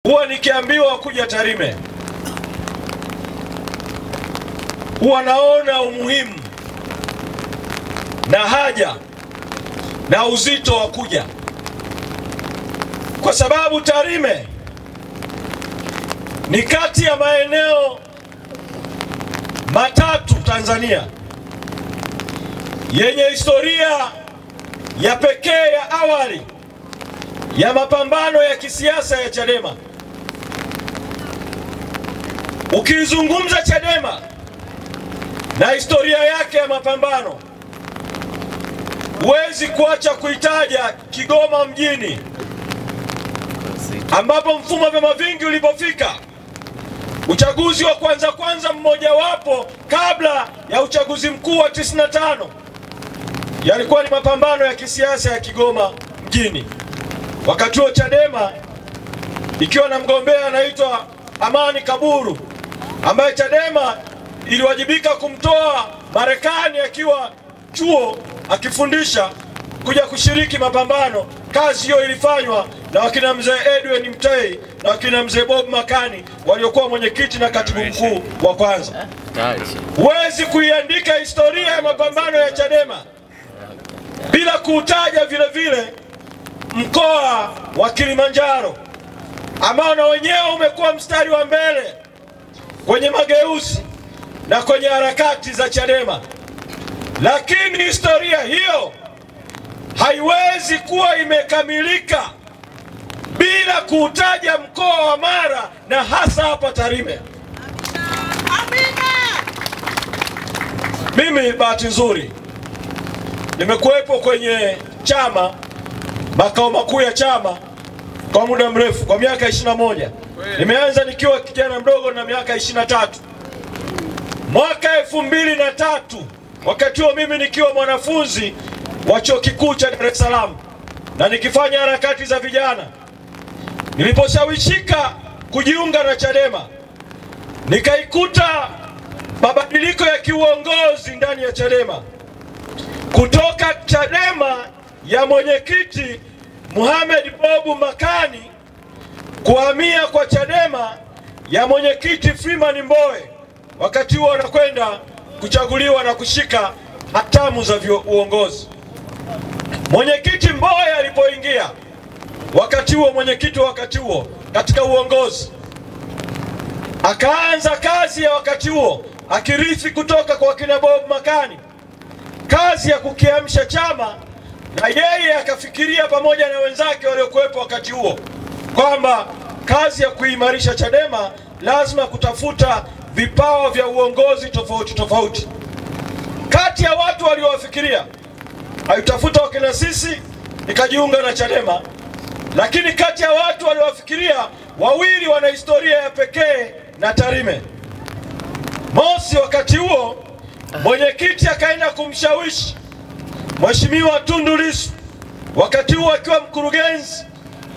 huwa nikiambiwa kuja Tarime, huwa naona umuhimu na haja na uzito wa kuja, kwa sababu Tarime ni kati ya maeneo matatu Tanzania yenye historia ya pekee ya awali ya mapambano ya kisiasa ya Chadema. Ukizungumza Chadema na historia yake ya mapambano, huwezi kuacha kuitaja Kigoma mjini, ambapo mfumo wa vyama vingi ulipofika, uchaguzi wa kwanza mmoja wapo kabla ya uchaguzi mkuu wa 95, yalikuwa ni mapambano ya kisiasa ya Kigoma mjini. Wakati huo Chadema ikiwa na mgombea anaitwa Amani Kaburu, ambaye Chadema iliwajibika kumtoa Marekani akiwa chuo akifundisha kuja kushiriki mapambano. Kazi hiyo ilifanywa na wakina mzee Edwin Mtei na wakina mzee Bob Makani waliokuwa mwenyekiti na katibu mkuu wa kwanza. Huwezi kuiandika historia ya mapambano ya Chadema bila kuutaja vile vile mkoa wa Kilimanjaro, ambao na wenyewe umekuwa mstari wa mbele kwenye mageuzi na kwenye harakati za Chadema. Lakini historia hiyo haiwezi kuwa imekamilika bila kuutaja mkoa wa Mara, na hasa hapa Tarime. Mimi bahati nzuri nimekuwepo kwenye chama, makao makuu ya chama kwa muda mrefu, kwa miaka 21. Nimeanza nikiwa kijana mdogo na miaka 23. Mwaka 2003, wakati huo mimi nikiwa mwanafunzi wa chuo kikuu cha Dar es Salaam na nikifanya harakati za vijana, niliposhawishika kujiunga na Chadema, nikaikuta mabadiliko ya kiuongozi ndani ya Chadema, kutoka Chadema ya mwenyekiti Mohamed Bob Makani kuhamia kwa Chadema ya mwenyekiti Freeman Mbowe. Wakati huo anakwenda kuchaguliwa na kushika hatamu za uongozi. Mwenyekiti Mbowe alipoingia, wakati huo mwenyekiti wakati huo katika uongozi, akaanza kazi ya wakati huo akirithi kutoka kwa kina Bob Makani, kazi ya kukiamsha chama, na yeye akafikiria pamoja na wenzake waliokuwepo wakati huo kwamba kazi ya kuimarisha Chadema lazima kutafuta vipawa vya uongozi tofauti tofauti. Kati ya watu waliowafikiria alitafuta wakina sisi, nikajiunga na Chadema. Lakini kati ya watu waliowafikiria, wawili wana historia ya pekee na Tarime. Mosi, wakati huo mwenyekiti akaenda kumshawishi Mheshimiwa Tundu Lissu, wakati huo akiwa mkurugenzi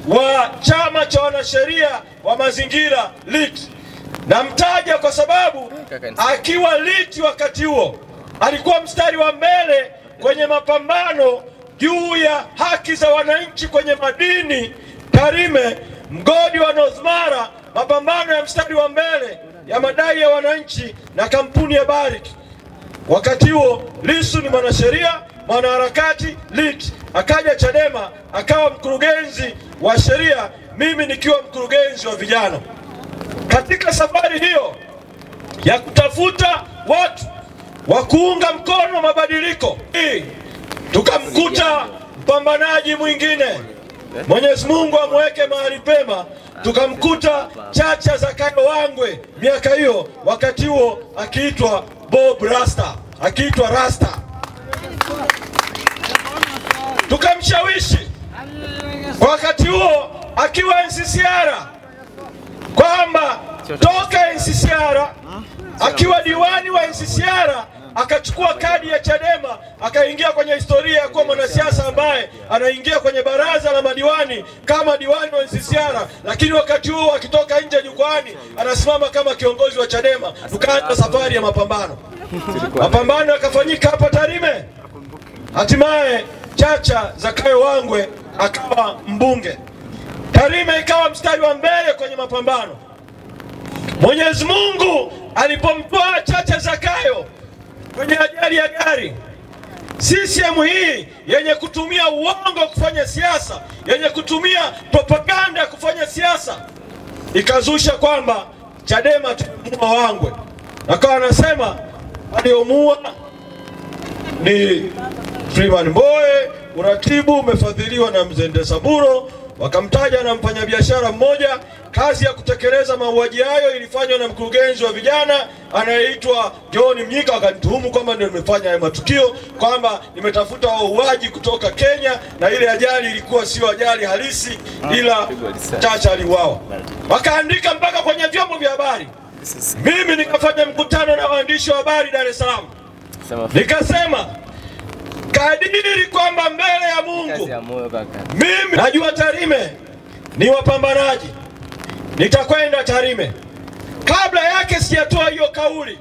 wa chama cha wanasheria wa mazingira LIT. Namtaja kwa sababu akiwa LIT wakati huo alikuwa mstari wa mbele kwenye mapambano juu ya haki za wananchi kwenye madini Tarime, mgodi wa North Mara, mapambano ya mstari wa mbele ya madai ya wananchi na kampuni ya Barrick. Wakati huo Lissu ni mwanasheria, mwanaharakati LIT, akaja Chadema akawa mkurugenzi wa sheria, mimi nikiwa mkurugenzi wa vijana. Katika safari hiyo ya kutafuta watu wa kuunga mkono mabadiliko, tukamkuta mpambanaji mwingine, Mwenyezi Mungu amweke mahali pema, tukamkuta Chacha Zakayo Wangwe, miaka hiyo, wakati huo akiitwa Bob Rasta, akiitwa Rasta. Tukamshawishi wakati huo akiwa NCCR kwamba toka NCCR, akiwa diwani wa NCCR akachukua kadi ya Chadema, akaingia kwenye historia ya kuwa mwanasiasa ambaye anaingia kwenye baraza la madiwani kama diwani wa NCCR, lakini wakati huo akitoka nje jukwani anasimama kama kiongozi wa Chadema. Tukaanza safari ya mapambano. Mapambano yakafanyika hapa Tarime. Hatimaye Chacha Zakayo Wangwe akawa mbunge. Tarime ikawa mstari wa mbele kwenye mapambano. Mwenyezi Mungu alipomtoa Chacha Zakayo kwenye ajali ya gari, CCM hii yenye kutumia uongo kufanya siasa, yenye kutumia propaganda kufanya siasa, ikazusha kwamba Chadema tumua Wangwe. Akawa anasema aliomua ni Freeman Mbowe, uratibu umefadhiliwa na Mzende Saburo. Wakamtaja na mfanyabiashara mmoja. Kazi ya kutekeleza mauaji hayo ilifanywa na mkurugenzi wa vijana anayeitwa John Mnyika. Wakanituhumu kwamba ndio nimefanya hayo matukio, kwamba nimetafuta wauaji kutoka Kenya, na ile ajali ilikuwa sio ajali halisi, ila Chacha aliuawa. Wakaandika mpaka kwenye vyombo vya habari. Mimi nikafanya mkutano na waandishi wa habari Dar es Salaam, nikasema kadiri kwamba mbele ya Mungu mimi najua Tarime ni wapambanaji, nitakwenda Tarime. Kabla yake sijatoa hiyo kauli,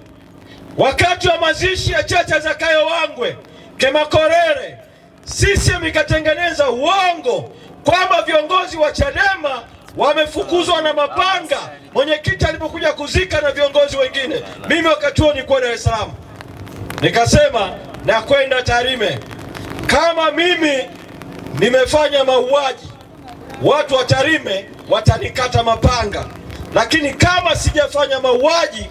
wakati wa mazishi ya Chacha Zakayo Wangwe Kemakorere, CCM ikatengeneza uongo kwamba viongozi wa Chadema wamefukuzwa na mapanga mwenyekiti alipokuja kuzika na viongozi wengine. Mimi wakati huo nilikuwa Dar es Salaam, nikasema na kwenda Tarime. Kama mimi nimefanya mauaji, watu wa Tarime watanikata mapanga, lakini kama sijafanya mauaji,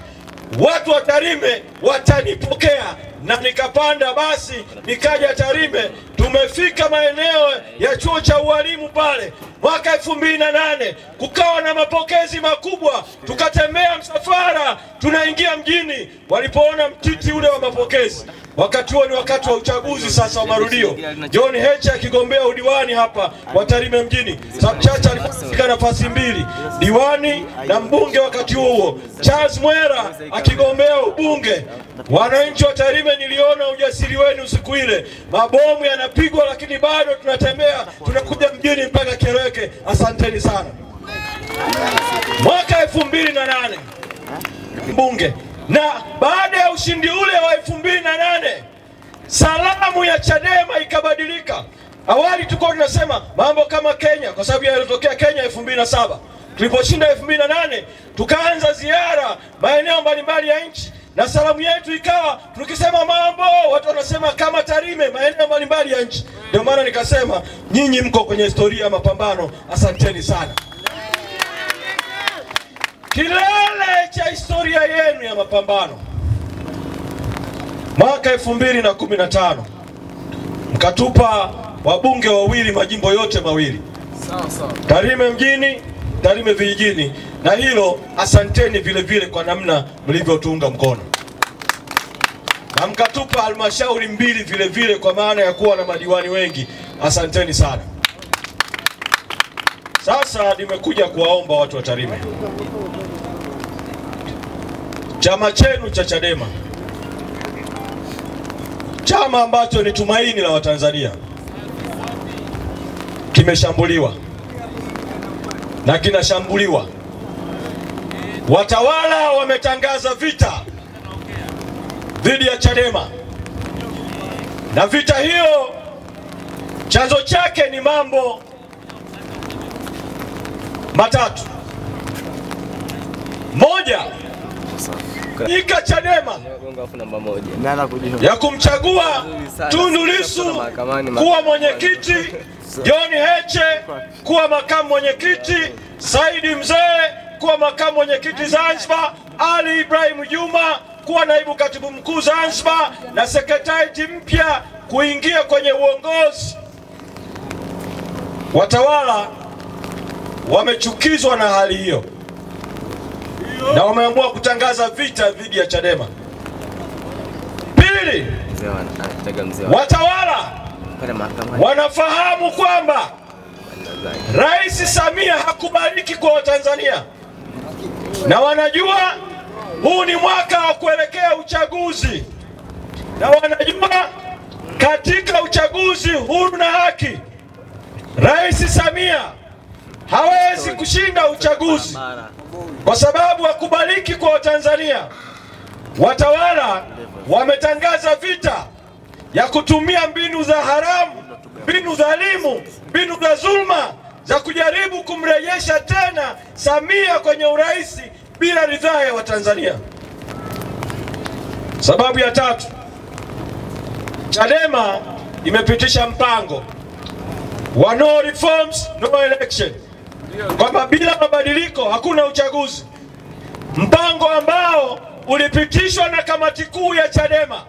watu wa Tarime watanipokea. Na nikapanda basi nikaja Tarime. Tumefika maeneo ya chuo cha ualimu pale mwaka 2008, kukawa na mapokezi makubwa. Tukatembea msafara tunaingia mjini, walipoona mtiti ule wa mapokezi. Wakati huo ni wakati wa uchaguzi sasa wa marudio, John Heche akigombea udiwani hapa wa Tarime mjini. Chacha alikuwa nafasi mbili, diwani na mbunge. Wakati huo Charles Mwera akigombea ubunge. Wananchi wa Tarime, niliona ujasiri wenu siku ile. Mabomu yanapigwa lakini bado tunatembea, tunakuja mjini mpaka Kereke. Asanteni sana. Mwaka 2008 mbunge, na baada ya ushindi ule wa 2008 salamu ya Chadema ikabadilika. Awali tulikuwa tunasema mambo kama Kenya, kwa sababu yalitokea Kenya 2007. Tuliposhinda 2008 tukaanza ziara maeneo mbalimbali ya nchi, na salamu yetu ikawa tukisema mambo watu wanasema kama Tarime maeneo mbalimbali ya nchi. Ndio maana nikasema nyinyi mko kwenye historia ya mapambano, asanteni sana. Kilele cha historia yenu ya mapambano, mwaka 2015 mkatupa wabunge wawili majimbo yote mawili, Tarime mjini, Tarime vijijini, na hilo asanteni vile vile kwa namna mlivyotuunga mkono. Na mkatupa halmashauri mbili vile vile kwa maana ya kuwa na madiwani wengi, asanteni sana. Sasa nimekuja kuwaomba watu wa Tarime, chama chenu cha Chadema, chama ambacho ni tumaini la Watanzania, kimeshambuliwa na kinashambuliwa. Watawala wametangaza vita dhidi ya Chadema, na vita hiyo chanzo chake ni mambo matatu. Moja, ika Chadema ya kumchagua Tundu Lissu kuwa mwenyekiti, John Heche kuwa makamu mwenyekiti, Saidi Mzee kuwa makamu mwenyekiti Zanzibar, Ali Ibrahim Juma kuwa naibu katibu mkuu Zanzibar, na sekretarieti mpya kuingia kwenye uongozi. Watawala wamechukizwa na hali hiyo na wameamua kutangaza vita dhidi ya Chadema. Pili, watawala wanafahamu kwamba Rais Samia hakubaliki kwa Watanzania, na wanajua huu ni mwaka wa kuelekea uchaguzi, na wanajua katika uchaguzi huru na haki Rais Samia hawezi kushinda uchaguzi kwa sababu hakubaliki kwa Watanzania. Watawala wametangaza vita ya kutumia mbinu za haramu, mbinu dhalimu, mbinu za zulma za kujaribu kumrejesha tena Samia kwenye urais bila ridhaa ya Watanzania. Sababu ya tatu, Chadema imepitisha mpango wa no reforms no election, kwamba bila mabadiliko hakuna uchaguzi. Mpango ambao ulipitishwa na kamati kuu ya Chadema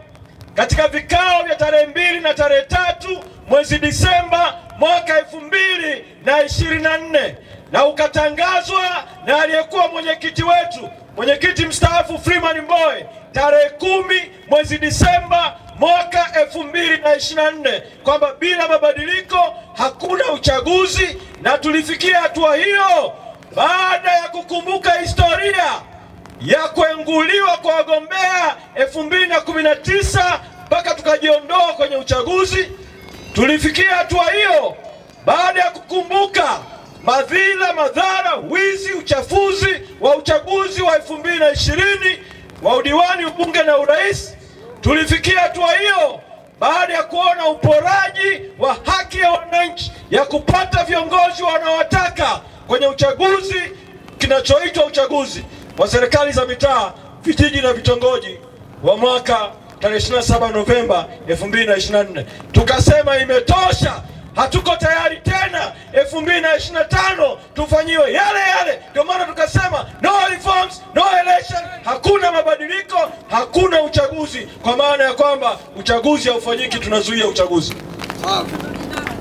katika vikao vya tarehe 2 na tarehe 3 mwezi Disemba mwaka 2024 na ukatangazwa na aliyekuwa mwenyekiti wetu, mwenyekiti mstaafu Freeman Mbowe, tarehe 10 mwezi Disemba mwaka 2024 kwamba bila mabadiliko hakuna uchaguzi. Na tulifikia hatua hiyo baada ya kukumbuka historia ya kuenguliwa kwa wagombea 2019 mpaka tukajiondoa kwenye uchaguzi. Tulifikia hatua hiyo baada ya kukumbuka madhila, madhara, wizi, uchafuzi wa uchaguzi wa 2020 wa udiwani, ubunge na urais. Tulifikia hatua hiyo baada ya kuona uporaji wa haki ya wananchi ya kupata viongozi wanaowataka kwenye uchaguzi kinachoitwa uchaguzi wa serikali za mitaa, vijiji na vitongoji wa mwaka tarehe 27 Novemba 2024. Tukasema imetosha, hatuko tayari tena 2025 tufanyiwe yale yale. Ndio maana tukasema no reforms no election, hakuna mabadiliko, hakuna uchaguzi, kwa maana ya kwamba uchaguzi haufanyiki, tunazuia uchaguzi.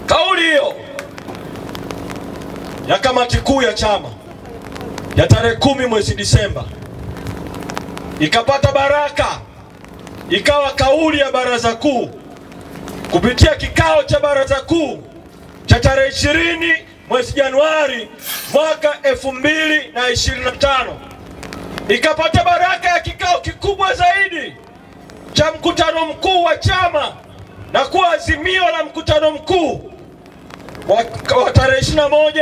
Kauli hiyo ya kamati kuu ya chama ya tarehe 10 mwezi Disemba ikapata baraka, ikawa kauli ya baraza kuu kupitia kikao cha baraza kuu cha tarehe 20 mwezi Januari mwaka 2025. Ikapata baraka ya kikao kikubwa zaidi cha mkutano mkuu wa chama na kuwa azimio la mkutano mkuu wa tarehe 21